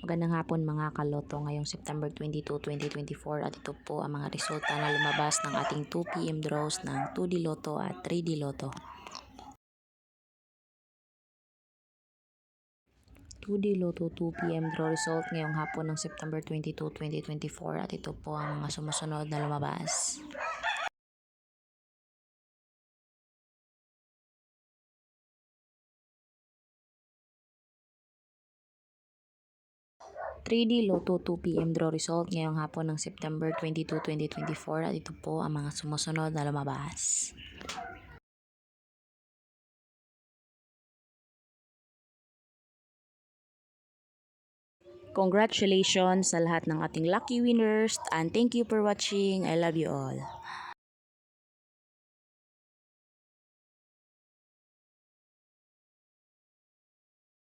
Magandang hapon mga kaloto ngayong September 22, 2024 at ito po ang mga resulta na lumabas ng ating 2 PM draws ng 2D Lotto at 3D Lotto. 2D Lotto 2 PM draw result ngayong hapon ng September 22, 2024 at ito po ang mga sumusunod na lumabas. 3D Lotto 2 PM draw result ngayong hapon ng September 22, 2024 at ito po ang mga sumusunod na lumabas. Congratulations sa lahat ng ating lucky winners and thank you for watching. I love you all.